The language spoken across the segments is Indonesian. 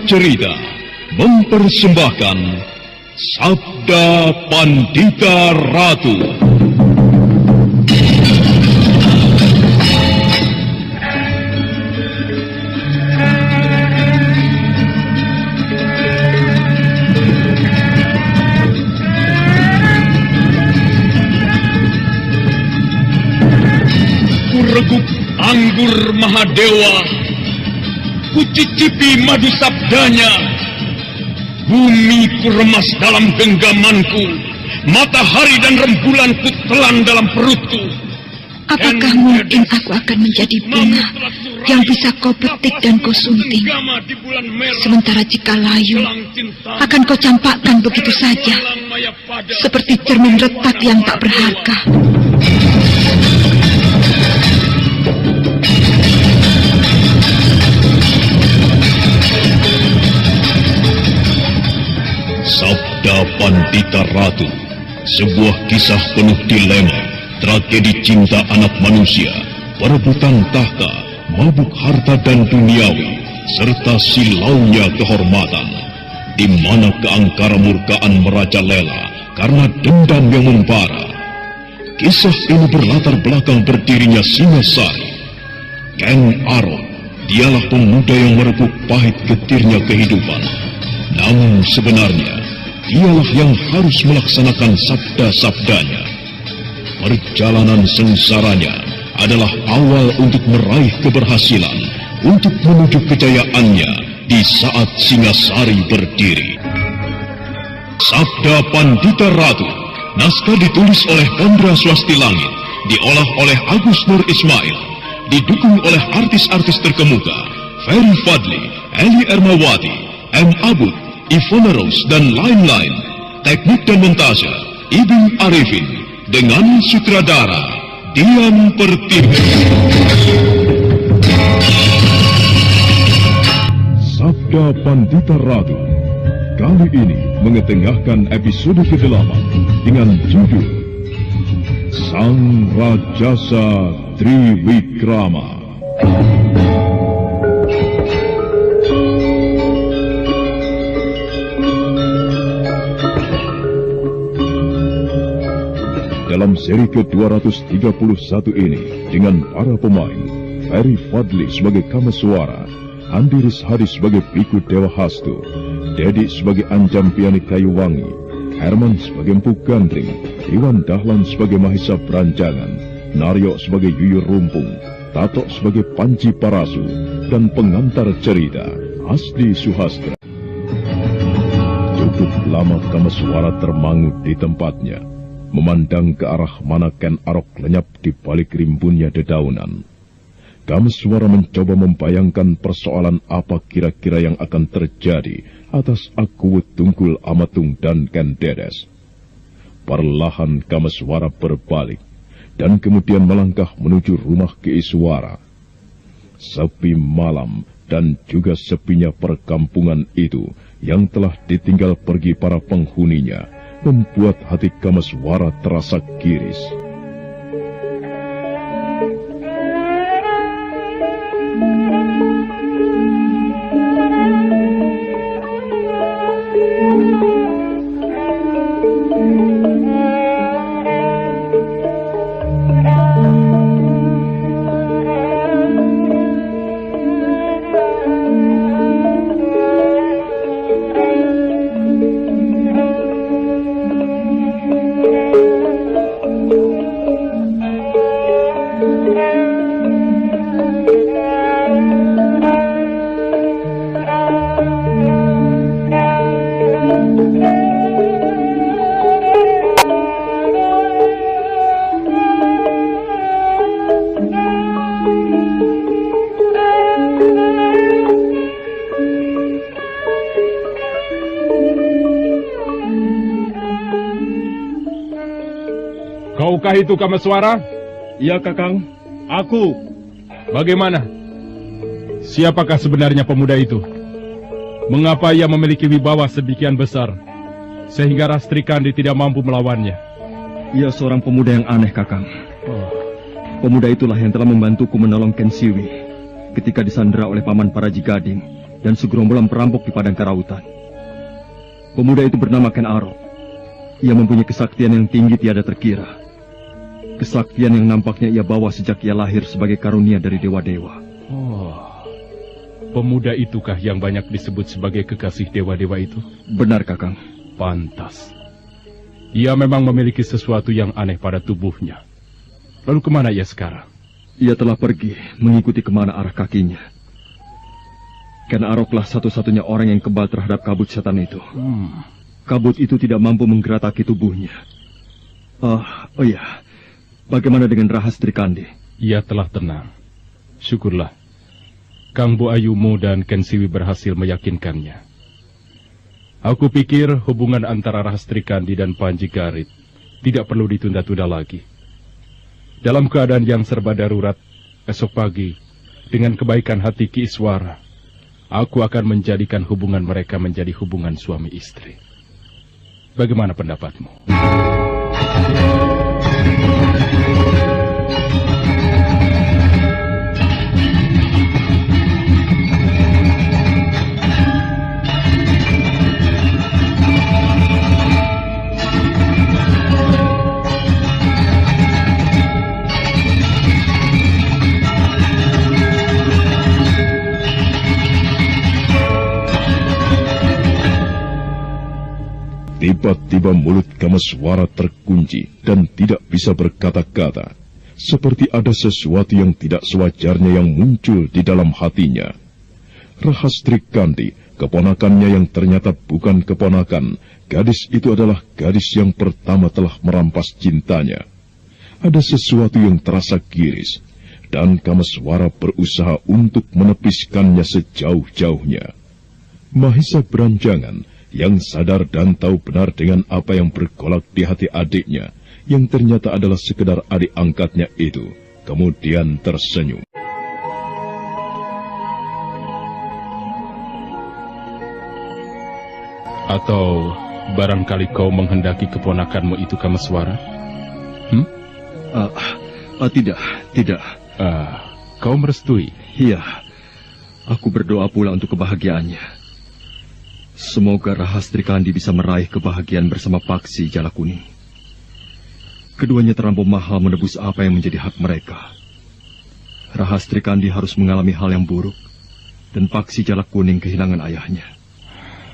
Cerita mempersembahkan Sabda Pandita Ratu. Kureguk anggur Mahadewa, kucicipi madu sabdanya. Bumi kuremas dalam genggamanku, matahari dan rembulan kutelan dalam perutku. Apakah mungkin aku akan menjadi bunga yang bisa kau petik dan kau sunting? Sementara jika layu, akan kau campakkan begitu saja, seperti cermin retak yang tak berharga. Sabda Pandita Ratu, sebuah kisah penuh dilema, tragedi cinta anak manusia, perebutan tahta, mabuk harta dan duniawi, serta silaunya kehormatan, di mana keangkara murkaan merajalela karena dendam yang membara. Kisah ini berlatar belakang berdirinya Singasari. Ken Arok, dialah pemuda yang merebut pahit getirnya kehidupan. Namun sebenarnya, dialah yang harus melaksanakan sabda-sabdanya. Perjalanan sengsaranya adalah awal untuk meraih keberhasilan, untuk menuju kejayaannya di saat Singasari berdiri. Sabda Pandita Ratu, naskah ditulis oleh Chandra Swasti Langit, diolah oleh Agus Nur Ismail, didukung oleh artis-artis terkemuka, Ferry Fadli, Eli Ermawati, M. Abud, Ivona Rose, dan lain-lain. Teknik dan montase Ibn Arifin, dengan sutradara Dian Pertiwi. Sabda Pandita Ratu kali ini mengetengahkan episode ke-8 dengan judul Sang Rajasa Triwikrama. Dalam seri ke-231 ini, dengan para pemain, Ferry Fadli sebagai Kameswara, Andi Rishadi sebagai Biku Dewa Hastu, Dedi sebagai Anjam Piani Kayuwangi, Herman sebagai Empu Gandring, Iwan Dahlan sebagai Mahisa Beranjangan, Naryo sebagai Yuyur Rumpung, Tato sebagai Panci Parasu, dan pengantar cerita, Asdi Suhastra. Cukup lama Kameswara termangu di tempatnya, memandang ke arah mana Ken Arok lenyap di balik rimbunnya dedaunan. Kameswara mencoba membayangkan persoalan apa kira-kira yang akan terjadi atas Akuwut Tunggul Amatung dan Ken Dedes. Perlahan Kameswara berbalik dan kemudian melangkah menuju rumah Ki Iswara. Sepi malam dan juga sepinya perkampungan itu yang telah ditinggal pergi para penghuninya membuat hati Kameswara terasa giris. Kaukah itu Kameswara? Iya, Kakang. Aku. Bagaimana? Siapakah sebenarnya pemuda itu? Mengapa ia memiliki wibawa sedemikian besar, sehingga Rastri Kandi tidak mampu melawannya? Ia seorang pemuda yang aneh, Kakang. Pemuda itulah yang telah membantuku menolong Ken Siwi ketika disandera oleh Paman Paraji Gading dan segerombolan perampok di padang karautan. Pemuda itu bernama Ken Arok. Ia mempunyai kesaktian yang tinggi tiada terkira. Kesaktian yang nampaknya ia bawa sejak ia lahir sebagai karunia dari dewa-dewa. Oh, pemuda itukah yang banyak disebut sebagai kekasih dewa-dewa itu? Benar, Kakang. Pantas. Ia memang memiliki sesuatu yang aneh pada tubuhnya. Lalu kemana ia sekarang? Ia telah pergi mengikuti kemana arah kakinya. Ken Aroklah satu-satunya orang yang kebal terhadap kabut setan itu. Kabut itu tidak mampu menggerataki tubuhnya. Oh iya, bagaimana dengan Rahastri Kandi? Ia telah tenang. Syukurlah. Kang Bu Ayumu dan Ken Siwi berhasil meyakinkannya. Aku pikir hubungan antara Rahastri Kandi dan Panji Garit tidak perlu ditunda-tunda lagi. Dalam keadaan yang serba darurat, esok pagi, dengan kebaikan hati Ki Iswara, aku akan menjadikan hubungan mereka menjadi hubungan suami istri. Bagaimana pendapatmu? Tiba-tiba mulut Kameswara terkunci dan tidak bisa berkata-kata, seperti ada sesuatu yang tidak sewajarnya yang muncul di dalam hatinya. Rahastri Kandi, keponakannya yang ternyata bukan keponakan, gadis itu adalah gadis yang pertama telah merampas cintanya. Ada sesuatu yang terasa giris, dan Kameswara berusaha untuk menepiskannya sejauh-jauhnya. Mahisa Beranjangan, yang sadar dan tahu benar dengan apa yang bergolak di hati adiknya, yang ternyata adalah sekedar adik angkatnya itu, kemudian tersenyum. Atau barangkali kau menghendaki keponakanmu itu Kameswara? Tidak. Kau merestui? Iya, aku berdoa pula untuk kebahagiaannya. Semoga Rahastri Kandi bisa meraih kebahagiaan bersama Paksi Jala Kuning. Keduanya terlampau mahal menebus apa yang menjadi hak mereka. Rahastri Kandi harus mengalami hal yang buruk, dan Paksi Jala Kuning kehilangan ayahnya.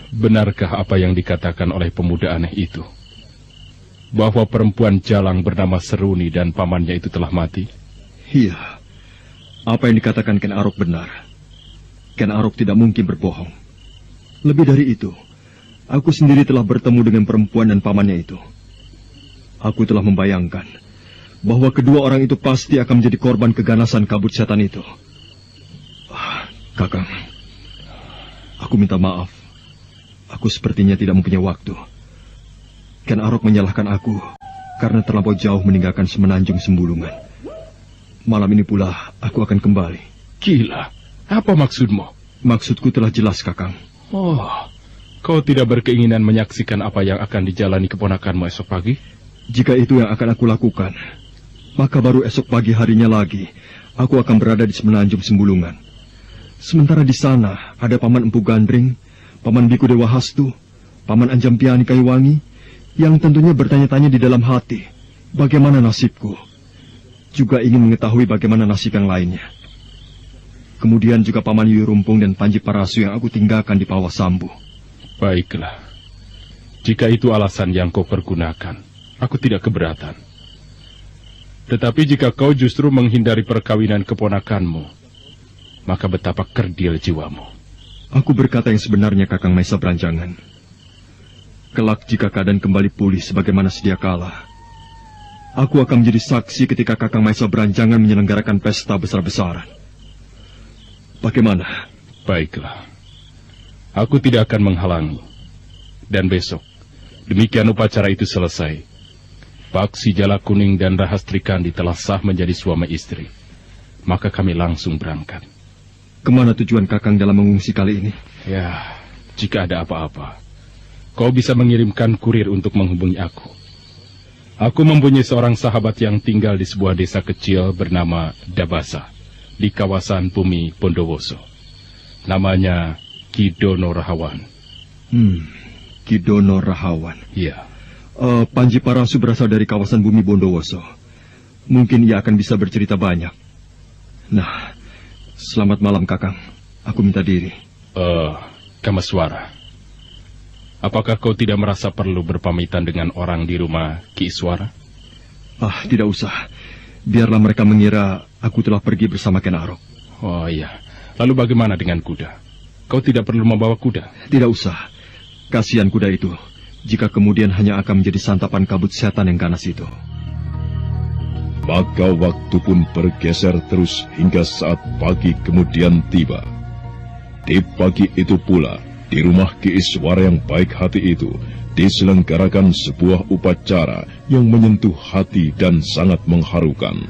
Benarkah apa yang dikatakan oleh pemuda aneh itu? Bahwa perempuan jalang bernama Seruni dan pamannya itu telah mati? Iya, apa yang dikatakan Ken Arok benar. Ken Arok tidak mungkin berbohong. Lebih dari itu, aku sendiri telah bertemu dengan perempuan dan pamannya itu. Aku telah membayangkan bahwa kedua orang itu pasti akan menjadi korban keganasan kabut setan itu. Kakang, aku minta maaf. Aku sepertinya tidak mempunyai waktu. Ken Arok menyalahkan aku karena terlampau jauh meninggalkan Semenanjung Sembulungan. Malam ini pula aku akan kembali. Gila, apa maksudmu? Maksudku telah jelas, Kakang. Oh, kau tidak berkeinginan menyaksikan apa yang akan dijalani keponakanmu esok pagi? Jika itu yang akan aku lakukan, maka baru esok pagi harinya lagi, aku akan berada di Semenanjung Sembulungan. Sementara di sana ada Paman Empu Gandring, Paman Biku Dewa Hastu, Paman Anjampiani Kayuwangi, yang tentunya bertanya-tanya di dalam hati, bagaimana nasibku. Juga ingin mengetahui bagaimana nasib yang lainnya. Kemudian juga Paman Yuyu Rumpung dan Panji Parasu yang aku tinggalkan di Pawas Sambu. Baiklah. Jika itu alasan yang kau pergunakan, aku tidak keberatan. Tetapi jika kau justru menghindari perkawinan keponakanmu, maka betapa kerdil jiwamu. Aku berkata yang sebenarnya, Kakang Mahisa Beranjangan. Kelak jika keadaan kembali pulih sebagaimana sedia kala, aku akan menjadi saksi ketika Kakang Mahisa Beranjangan menyelenggarakan pesta besar-besaran. Bagaimana? Baiklah. Aku tidak akan menghalangi. Dan besok, demikian upacara itu selesai, Paksi Jala Kuning dan Rahastri Kandi telah sah menjadi suami istri. Maka kami langsung berangkat. Kemana tujuan Kakang dalam mengungsi kali ini? Ya, jika ada apa-apa, kau bisa mengirimkan kurir untuk menghubungi aku. Aku mempunyai seorang sahabat yang tinggal di sebuah desa kecil bernama Dabasa, di kawasan Bumi Bondowoso. Namanya Ki Dono Rahawan. Ki Dono Rahawan. Iya. Panji Parasu berasal dari kawasan bumi Bondowoso. Mungkin ia akan bisa bercerita banyak. Nah, selamat malam Kakang. Aku minta diri. Kamaswara. Apakah kau tidak merasa perlu berpamitan dengan orang di rumah Ki Iswara? Tidak usah. Biarlah mereka mengira aku telah pergi bersama Ken Arok. Oh iya. Lalu bagaimana dengan kuda? Kau tidak perlu membawa kuda? Tidak usah. Kasihan kuda itu, jika kemudian hanya akan menjadi santapan kabut setan yang ganas itu. Maka waktu pun bergeser terus hingga saat pagi kemudian tiba. Di pagi itu pula, di rumah Ki Iswara yang baik hati itu, diselenggarakan sebuah upacara yang menyentuh hati dan sangat mengharukan.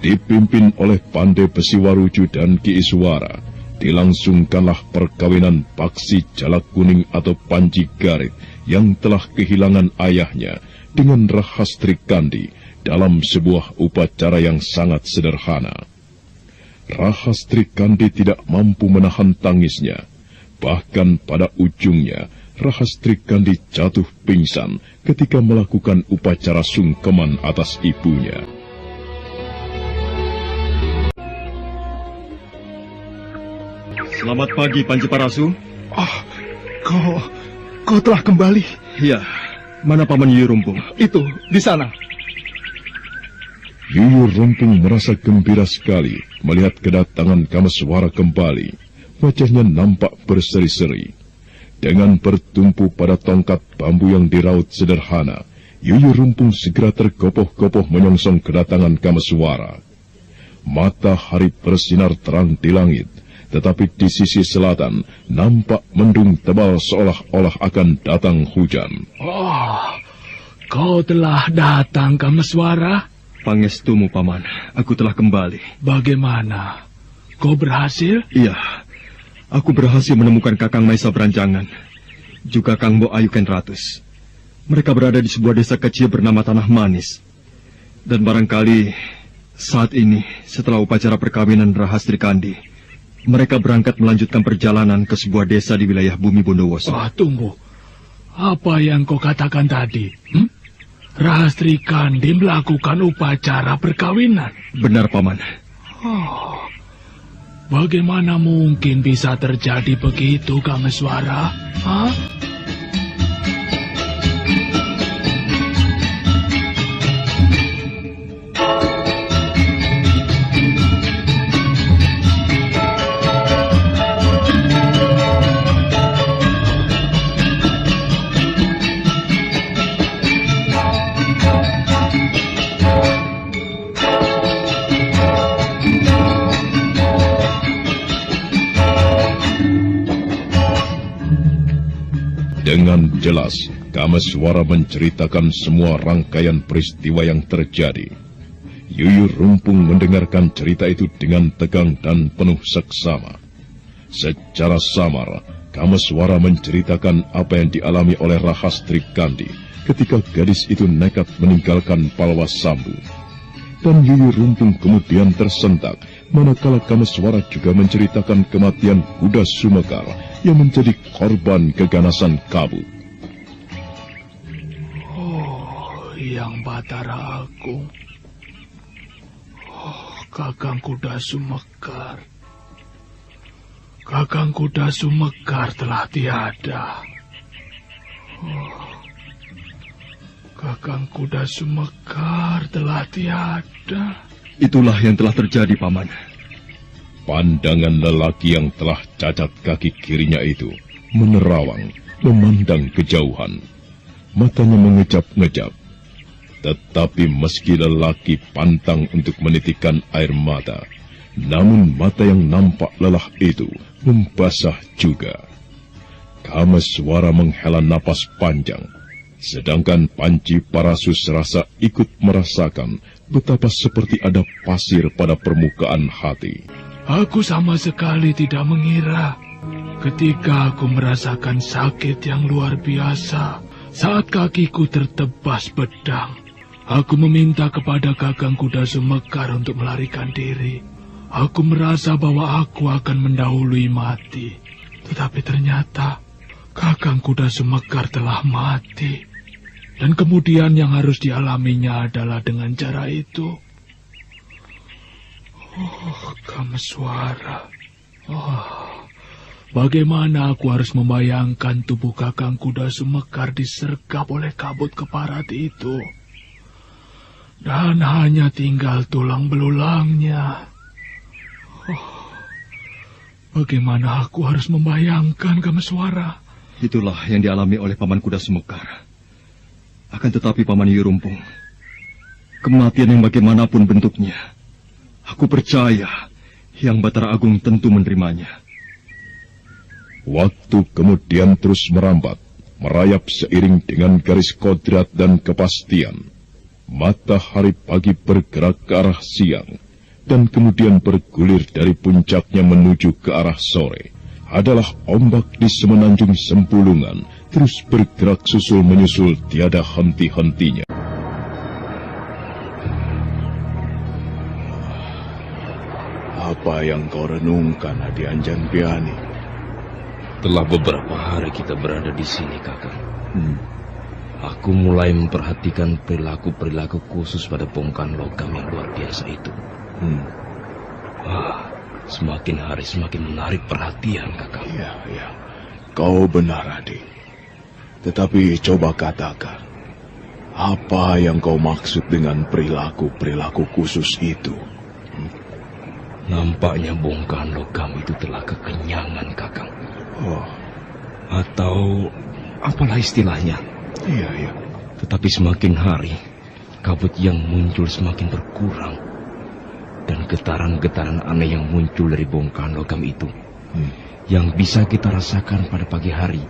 Dipimpin oleh Pandai Besiwaruju dan Ki Iswara, dilangsungkanlah perkawinan Paksi Jalak Kuning atau Panji Garit yang telah kehilangan ayahnya dengan Rahastri Kandi dalam sebuah upacara yang sangat sederhana. Rahastri Kandi tidak mampu menahan tangisnya. Bahkan pada ujungnya, Rahastri Kandi jatuh pingsan ketika melakukan upacara sungkeman atas ibunya. Selamat pagi, Panji Parasu. Kau telah kembali. Ya, mana Paman Yuyu Rumpung? Itu, di sana. Yuyu Rumpung merasa gembira sekali melihat kedatangan Kamaswara kembali. Wajahnya nampak berseri-seri. Dengan bertumpu pada tongkat bambu yang diraut sederhana, Yuyu Rumpung segera tergopoh-gopoh menyongsong kedatangan Kamaswara. Matahari bersinar terang di langit, tetapi di sisi selatan nampak mendung tebal seolah-olah akan datang hujan. Kau telah datang, Kamaswara. Pangestumu, Paman. Aku telah kembali. Bagaimana? Kau berhasil? Iya. Aku berhasil menemukan Kakang Maisa Beranjangan, juga Kang Bo Ayu Kenratus. Mereka berada di sebuah desa kecil bernama Tanah Manis. Dan barangkali saat ini, setelah upacara perkawinan Rahastri Kandi, mereka berangkat melanjutkan perjalanan ke sebuah desa di wilayah bumi Bondowoso. Tunggu. Apa yang kau katakan tadi? Rahastri Kandi melakukan upacara perkawinan? Benar, Paman. Bagaimana mungkin bisa terjadi begitu, Kamaswara? Dengan jelas, Kamaswara menceritakan semua rangkaian peristiwa yang terjadi. Yuyu Rumpung mendengarkan cerita itu dengan tegang dan penuh seksama. Secara samar, Kamaswara menceritakan apa yang dialami oleh Rahastri Kandi ketika gadis itu nekat meninggalkan Palwasambu. Dan Yuyu Rumpung kemudian tersentak manakala Kamaswara juga menceritakan kematian kuda Sumekar yang menjadi korban keganasan kabut. Yang Batara Agung. Kakang Kuda Sumekar. Kakang Kuda Sumekar telah tiada. Kakang Kuda Sumekar telah tiada. Itulah yang telah terjadi, Paman. Pandangan lelaki yang telah cacat kaki kirinya itu menerawang, memandang kejauhan. Matanya mengejap-ngejap. Tetapi meski lelaki pantang untuk menitikkan air mata, namun mata yang nampak lelah itu membasah juga. Kamaswara menghela napas panjang, sedangkan Panji Parasu serasa ikut merasakan betapa seperti ada pasir pada permukaan hati. Aku sama sekali tidak mengira ketika aku merasakan sakit yang luar biasa saat kakiku tertebas pedang. Aku meminta kepada Kakang Kuda Sumekar untuk melarikan diri. Aku merasa bahwa aku akan mendahului mati. Tetapi ternyata Kakang Kuda Semekar telah mati. Dan kemudian yang harus dialaminya adalah dengan cara itu. Oh, Kameswara. Oh, bagaimana aku harus membayangkan tubuh Kakang Kuda Semekar disergap oleh kabut keparat itu. Dan hanya tinggal tulang belulangnya. Oh, bagaimana aku harus membayangkan, Kameswara? Itulah yang dialami oleh Paman Kuda Semekar. Akan tetapi Paman Yurumpung, kematian yang bagaimanapun bentuknya, aku percaya Hyang Batara Agung tentu menerimanya. Waktu kemudian terus merambat, merayap seiring dengan garis kodrat dan kepastian. Matahari pagi bergerak ke arah siang, dan kemudian bergulir dari puncaknya menuju ke arah sore. Adalah ombak di semenanjung Sempulungan, terus bergerak susul menyusul tiada henti-hentinya. Apa yang kau renungkan, Adi Anjanpiani? Telah beberapa hari kita berada di sini, Kakang. Aku mulai memperhatikan perilaku-perilaku khusus pada bongkahan logam yang luar biasa itu. Semakin hari semakin menarik perhatian, Kakang. Iya. Kau benar, Adi. Tetapi coba katakan, apa yang kau maksud dengan perilaku-perilaku khusus itu? Nampaknya bongkahan logam itu telah kekenyangan, Kakang. Oh. Atau apalah istilahnya. Iya. Tetapi semakin hari, kabut yang muncul semakin berkurang. Dan getaran-getaran aneh yang muncul dari bongkahan logam itu, yang bisa kita rasakan pada pagi hari,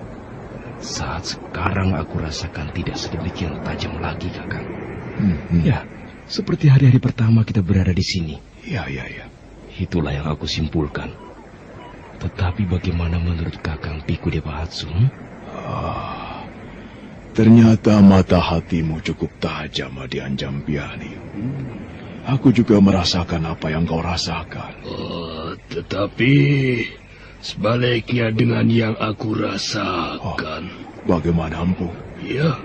saat sekarang aku rasakan tidak sedemikian tajam lagi, Kakang. Ya, seperti hari-hari pertama kita berada di sini. Iya. Itulah yang aku simpulkan. Tetapi bagaimana menurut Kakang Piku Dewahatsu? Ternyata mata hatimu cukup tajam, Adi Anjanpiani. Aku juga merasakan apa yang kau rasakan. Tetapi sebaliknya dengan yang aku rasakan. Bagaimana, Empu? Ya,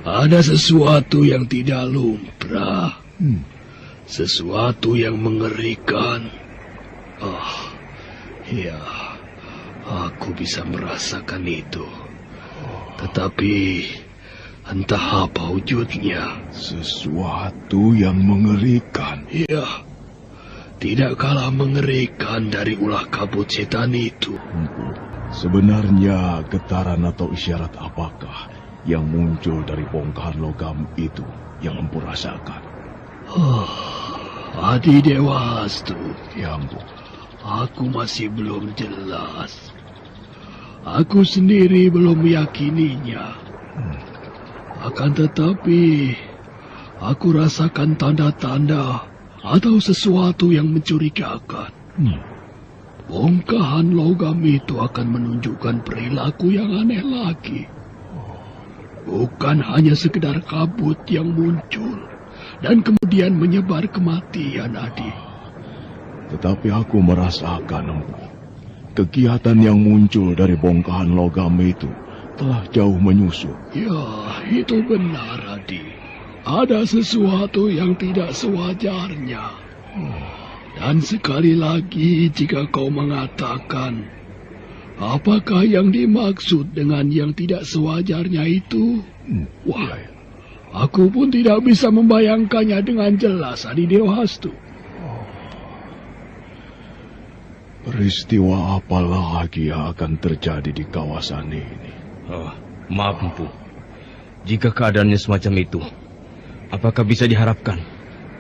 ada sesuatu yang tidak lumrah. Sesuatu yang mengerikan. Ya, aku bisa merasakan itu. Tetapi entah apa wujudnya. Sesuatu yang mengerikan. Ya, tidak kalah mengerikan dari ulah kabut setan itu. Sebenarnya getaran atau isyarat apakah yang muncul dari bongkahan logam itu yang Empu rasakan? Adi Dewastu, Ya, Empu. aku masih belum jelas. Aku sendiri belum meyakininya. Akan tetapi, aku rasakan tanda-tanda atau sesuatu yang mencurigakan. Bongkahan logam itu akan menunjukkan perilaku yang aneh lagi. Bukan hanya sekedar kabut yang muncul dan kemudian menyebar kematian, Adi. Tetapi aku merasakan, Empu, kegiatan yang muncul dari bongkahan logam itu telah jauh menyusup. Ya, itu benar, Adi. Ada sesuatu yang tidak sewajarnya. Dan sekali lagi, jika kau mengatakan, apakah yang dimaksud dengan yang tidak sewajarnya itu? Wah, aku pun tidak bisa membayangkannya dengan jelas, Adi Dewastu. Peristiwa apa lagi yang akan terjadi di kawasan ini? Maaf, Empu. Jika keadaannya semacam itu, apakah bisa diharapkan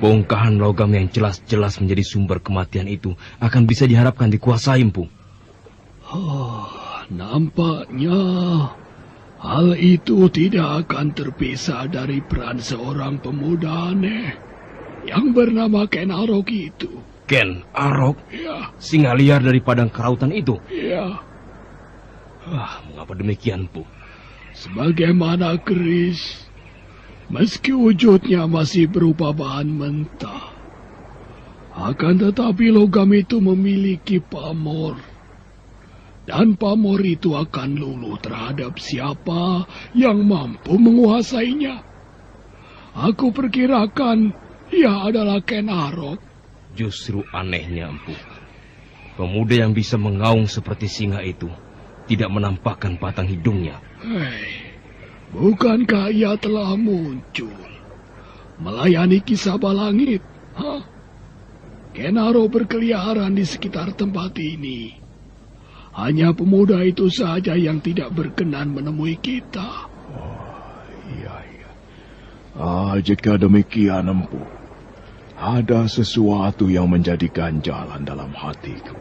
bongkahan logam yang jelas-jelas menjadi sumber kematian itu akan bisa diharapkan dikuasai, Empu? Nampaknya hal itu tidak akan terpisah dari peran seorang pemuda aneh yang bernama Ken Arok itu. Ken Arok? Ya. Singa liar dari padang kerautan itu? Ya. Mengapa demikian, Pu? Sebagaimana keris, meski wujudnya masih berupa bahan mentah, akan tetapi logam itu memiliki pamor. Dan pamor itu akan luluh terhadap siapa yang mampu menguasainya. Aku perkirakan ia adalah Ken Arok. Justru anehnya, Empu. Pemuda yang bisa mengaung seperti singa itu tidak menampakkan batang hidungnya. Hei, bukankah ia telah muncul melayani kisah balangit? Ken Arok berkeliaran di sekitar tempat ini. Hanya pemuda itu saja yang tidak berkenan menemui kita. Iya. Jika demikian, Empu, ada sesuatu yang menjadi ganjalan dalam hatiku.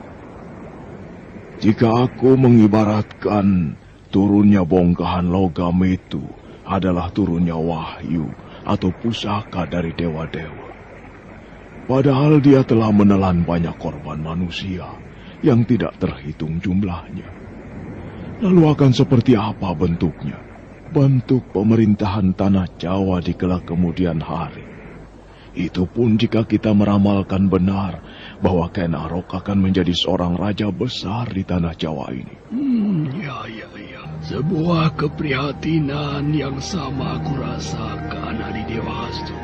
Jika aku mengibaratkan turunnya bongkahan logam itu adalah turunnya wahyu atau pusaka dari dewa-dewa. Padahal dia telah menelan banyak korban manusia yang tidak terhitung jumlahnya. Lalu akan seperti apa bentuknya? Bentuk pemerintahan tanah Jawa di kelak kemudian hari. Itu pun jika kita meramalkan benar bahwa Ken Arok akan menjadi seorang raja besar di tanah Jawa ini. Ya. Sebuah keprihatinan yang sama aku rasakan, Adi Dewa Hastu.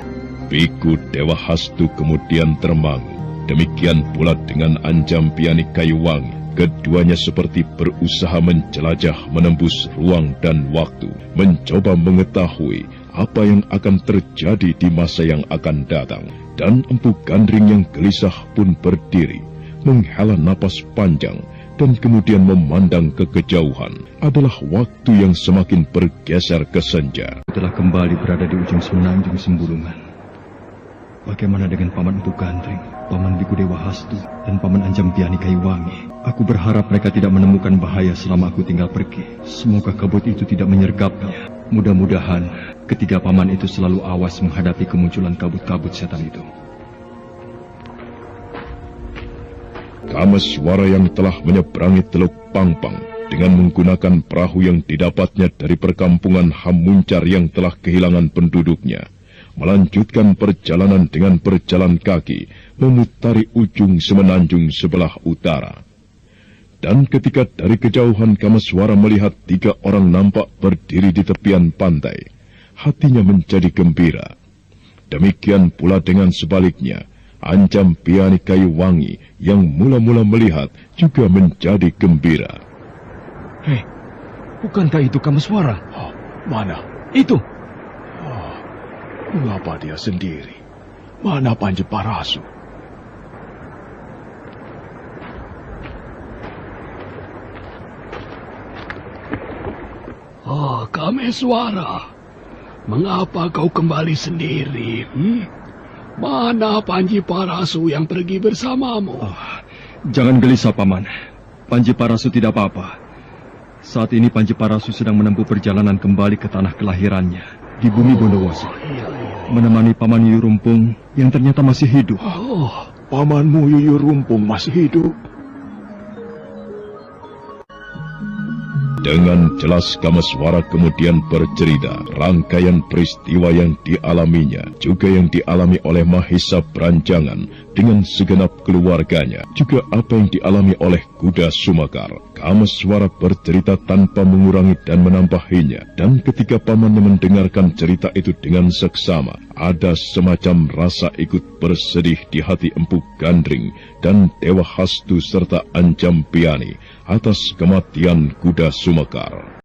Biku Dewa Hastu kemudian termangu. Demikian pula dengan Anjampiani Kayuwangi. Keduanya seperti berusaha menjelajah menembus ruang dan waktu, mencoba mengetahui apa yang akan terjadi di masa yang akan datang. Dan Empu Gandring yang gelisah pun berdiri, menghela napas panjang, dan kemudian memandang ke kejauhan. Adalah waktu yang semakin bergeser ke senja. Telah kembali berada di ujung semenanjung Sembulungan. Bagaimana dengan Paman Empu Gandring, Paman Biku Dewa Hastu, dan Paman Anjampiani Kayuwangi? Aku berharap mereka tidak menemukan bahaya selama aku tinggal pergi. Semoga kabut itu tidak menyergapnya. Mudah-mudahan ketiga paman itu selalu awas menghadapi kemunculan kabut-kabut setan itu. Kameswara yang telah menyeberangi Teluk Pangpang dengan menggunakan perahu yang didapatnya dari perkampungan Hamuncar yang telah kehilangan penduduknya, melanjutkan perjalanan dengan berjalan kaki, memutari ujung semenanjung sebelah utara. Dan ketika dari kejauhan Kameswara melihat 3 orang nampak berdiri di tepian pantai, hatinya menjadi gembira. Demikian pula dengan sebaliknya, Anjampiani Kayuwangi yang mula-mula melihat juga menjadi gembira. Hei, bukankah itu Kameswara? Mana? Itu. Mengapa dia sendiri? Mana Panji Parasu? Kameswara, mengapa kau kembali sendiri? Mana Panji Parasu yang pergi bersamamu? Jangan gelisah, Paman. Panji Parasu tidak apa-apa. Saat ini Panji Parasu sedang menempuh perjalanan kembali ke tanah kelahirannya di bumi Bondowoso. Menemani Paman Yuyu Rumpung yang ternyata masih hidup. Pamanmu Yuyu Rumpung masih hidup? Dengan jelas Kameswara kemudian bercerita rangkaian peristiwa yang dialaminya, juga yang dialami oleh Mahisa Branjangan dengan segenap keluarganya, juga apa yang dialami oleh Kuda Sumakar. Kameswara bercerita tanpa mengurangi dan menambahinya, dan ketika pamannya mendengarkan cerita itu dengan seksama, ada semacam rasa ikut bersedih di hati Empu Gandring dan Dewa Hastu serta Anjampiani atas kematian Kuda Sumakar.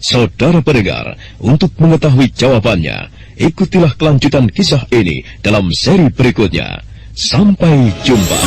Saudara pendengar, untuk mengetahui jawabannya, ikutilah kelanjutan kisah ini dalam seri berikutnya. Sampai jumpa.